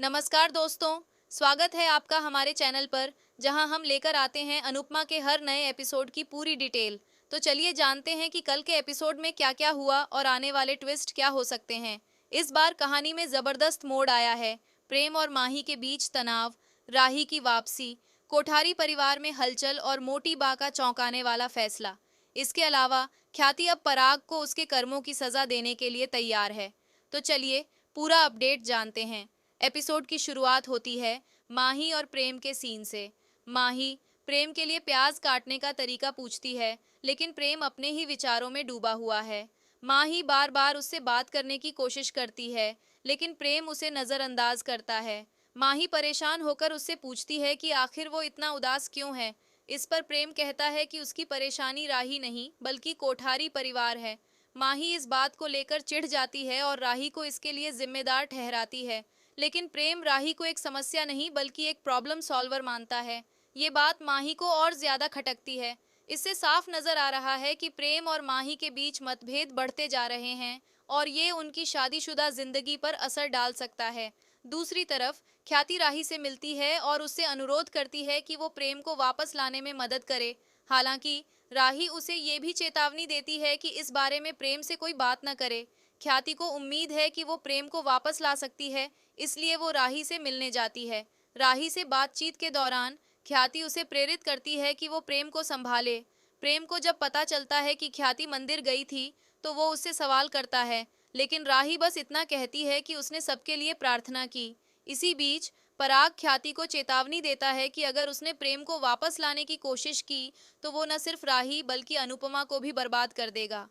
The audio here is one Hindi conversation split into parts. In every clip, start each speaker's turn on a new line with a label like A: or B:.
A: नमस्कार दोस्तों, स्वागत है आपका हमारे चैनल पर जहां हम लेकर आते हैं अनुपमा के हर नए एपिसोड की पूरी डिटेल। तो चलिए जानते हैं कि कल के एपिसोड में क्या-क्या हुआ और आने वाले ट्विस्ट क्या हो सकते हैं। इस बार कहानी में जबरदस्त मोड़ आया है। प्रेम और माही के बीच तनाव, राही की वापसी, कोठारी परिवार में हलचल और मोटी बा का चौंकाने वाला फैसला। इसके अलावा ख्याति अब पराग को उसके कर्मों की सजा देने के लिए तैयार है। तो चलिए पूरा अपडेट जानते हैं। एपिसोड की शुरुआत होती है माही और प्रेम के सीन से। माही प्रेम के लिए प्याज काटने का तरीका पूछती है, लेकिन प्रेम अपने ही विचारों में डूबा हुआ है। माही बार बार उससे बात करने की कोशिश करती है, लेकिन प्रेम उसे नजरअंदाज करता है। माही परेशान होकर उससे पूछती है कि आखिर वो इतना उदास क्यों है। इस पर प्रेम कहता है कि उसकी परेशानी राही नहीं बल्कि कोठारी परिवार है। माही इस बात को लेकर चिढ़ जाती है और राही को इसके लिए जिम्मेदार ठहराती है, लेकिन प्रेम राही को एक समस्या नहीं बल्कि एक प्रॉब्लम सॉल्वर मानता है। ये बात माही को और ज्यादा खटकती है। इससे साफ नजर आ रहा है कि प्रेम और माही के बीच मतभेद बढ़ते जा रहे हैं और ये उनकी शादीशुदा जिंदगी पर असर डाल सकता है। दूसरी तरफ ख्याति राही से मिलती है और उससे अनुरोध करती है कि वो प्रेम को वापस लाने में मदद करे। हालांकि राही उसे ये भी चेतावनी देती है कि इस बारे में प्रेम से कोई बात न करे। ख्याति को उम्मीद है कि वो प्रेम को वापस ला सकती है, इसलिए वो राही से मिलने जाती है। राही से बातचीत के दौरान ख्याति उसे प्रेरित करती है कि वो प्रेम को संभाले। प्रेम को जब पता चलता है कि ख्याति मंदिर गई थी, तो वो उससे सवाल करता है, लेकिन राही बस इतना कहती है कि उसने सबके लिए प्रार्थना की। इसी बीच पराग ख्याति को चेतावनी देता है कि अगर उसने प्रेम को वापस लाने की कोशिश की, तो वो न सिर्फ राही बल्कि अनुपमा को भी बर्बाद कर देगा।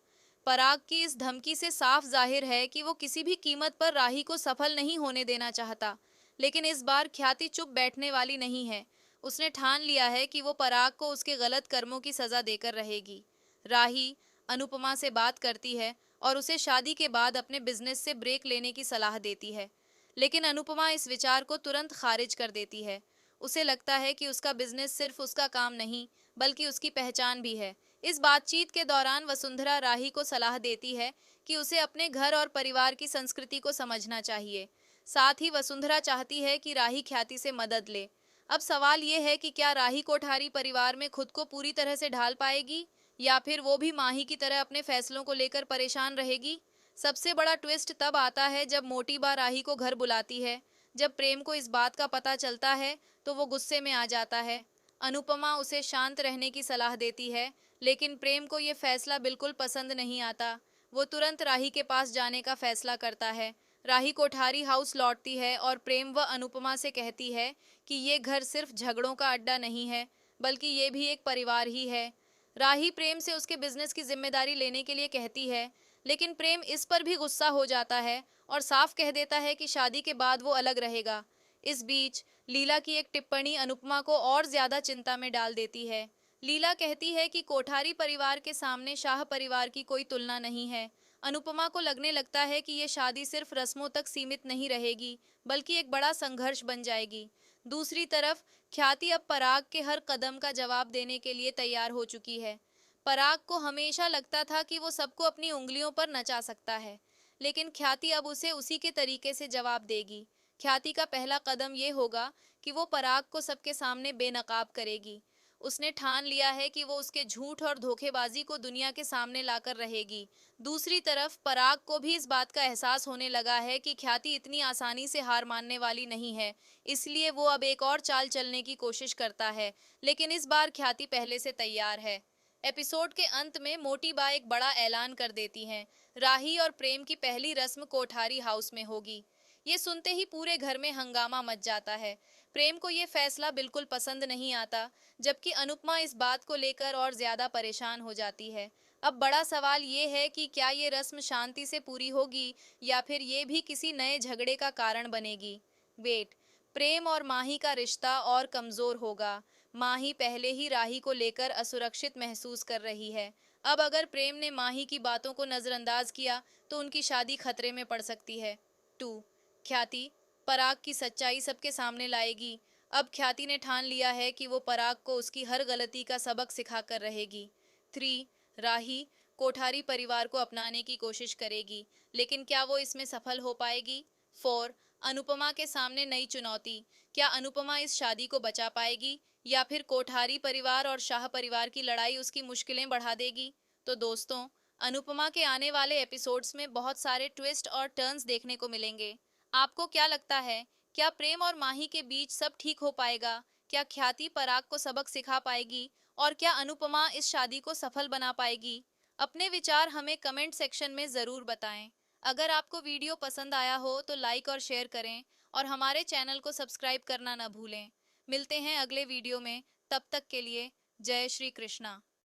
A: पराग की इस धमकी से साफ जाहिर है कि वो किसी भी कीमत पर राही को सफल नहीं होने देना चाहता। लेकिन इस बार ख्याति चुप बैठने वाली नहीं है। उसने ठान लिया है कि वो पराग को उसके गलत कर्मों की सजा देकर रहेगी। राही अनुपमा से बात करती है और उसे शादी के बाद अपने बिजनेस से ब्रेक लेने की सलाह देती है, लेकिन अनुपमा इस विचार को तुरंत खारिज कर देती है। उसे लगता है कि उसका बिजनेस सिर्फ उसका काम नहीं बल्कि उसकी पहचान भी है। इस बातचीत के दौरान वसुंधरा राही को सलाह देती है कि उसे अपने घर और परिवार की संस्कृति को समझना चाहिए। साथ ही वसुंधरा चाहती है कि राही ख्याति से मदद ले। अब सवाल ये है कि क्या राही कोठारी परिवार में खुद को पूरी तरह से ढाल पाएगी या फिर वो भी माही की तरह अपने फैसलों को लेकर परेशान रहेगी। सबसे बड़ा ट्विस्ट तब आता है जब मोटी बा राही को घर बुलाती है। जब प्रेम को इस बात का पता चलता है तो वो गुस्से में आ जाता है। अनुपमा उसे शांत रहने की सलाह देती है, लेकिन प्रेम को ये फैसला बिल्कुल पसंद नहीं आता। वो तुरंत राही के पास जाने का फैसला करता है। राही कोठारी हाउस लौटती है और प्रेम व अनुपमा से कहती है कि ये घर सिर्फ झगड़ों का अड्डा नहीं है बल्कि ये भी एक परिवार ही है। राही प्रेम से उसके बिजनेस की जिम्मेदारी लेने के लिए कहती है, लेकिन प्रेम इस पर भी गुस्सा हो जाता है और साफ कह देता है कि शादी के बाद वो अलग रहेगा। इस बीच लीला की एक टिप्पणी अनुपमा को और ज्यादा चिंता में डाल देती है। लीला कहती है कि कोठारी परिवार के सामने शाह परिवार की कोई तुलना नहीं है। अनुपमा को लगने लगता है कि ये शादी सिर्फ रस्मों तक सीमित नहीं रहेगी बल्कि एक बड़ा संघर्ष बन जाएगी। दूसरी तरफ ख्याति अब पराग के हर कदम का जवाब देने के लिए तैयार हो चुकी है। पराग को हमेशा लगता था कि वो सबको अपनी उंगलियों पर नचा सकता है, लेकिन ख्याति अब उसे उसी के तरीके से जवाब देगी। ख्याति का पहला कदम ये होगा कि वो पराग को सबके सामने बेनकाब करेगी। उसने ठान लिया है कि वो उसके झूठ और धोखेबाजी को दुनिया के सामने लाकर रहेगी। दूसरी तरफ पराग को भी इस बात का एहसास होने लगा है कि ख्याति इतनी आसानी से हार मानने वाली नहीं है, इसलिए वो अब एक और चाल चलने की कोशिश करता है, लेकिन इस बार ख्याति पहले से तैयार है। एपिसोड के अंत में मोटी बा एक बड़ा ऐलान कर देती हैं। राही और प्रेम की पहली रस्म कोठारी हाउस में होगी। ये सुनते ही पूरे घर में हंगामा मच जाता है। प्रेम को ये फैसला बिल्कुल पसंद नहीं आता, जबकि अनुपमा इस बात को लेकर और ज्यादा परेशान हो जाती है। अब बड़ा सवाल ये है कि क्या ये रस्म शांति से पूरी होगी या फिर ये भी किसी नए झगड़े का कारण बनेगी। वेट, प्रेम और माही का रिश्ता और कमजोर होगा। माही पहले ही राही को लेकर असुरक्षित महसूस कर रही है। अब अगर प्रेम ने माही की बातों को नजरअंदाज किया तो उनकी शादी खतरे में पड़ सकती है। 2. ख्याति पराग की सच्चाई सबके सामने लाएगी। अब ख्याति ने ठान लिया है कि वो पराग को उसकी हर गलती का सबक सिखाकर रहेगी। 3. राही कोठारी परिवार को अपनाने की कोशिश करेगी, लेकिन क्या वो इसमें सफल हो पाएगी। 4. अनुपमा के सामने नई चुनौती। क्या अनुपमा इस शादी को बचा पाएगी या फिर कोठारी परिवार और शाह परिवार की लड़ाई उसकी मुश्किलें बढ़ा देगी? तो दोस्तों, अनुपमा के आने वाले एपिसोड्स में बहुत सारे ट्विस्ट और टर्न्स देखने को मिलेंगे। आपको क्या लगता है, क्या प्रेम और माही के बीच सब ठीक हो पाएगा? क्या ख्याति पराग को सबक सिखा पाएगी? और क्या अनुपमा इस शादी को सफल बना पाएगी? अपने विचार हमें कमेंट सेक्शन में ज़रूर बताएं। अगर आपको वीडियो पसंद आया हो तो लाइक और शेयर करें और हमारे चैनल को सब्सक्राइब करना न भूलें। मिलते हैं अगले वीडियो में, तब तक के लिए जय श्री कृष्णा।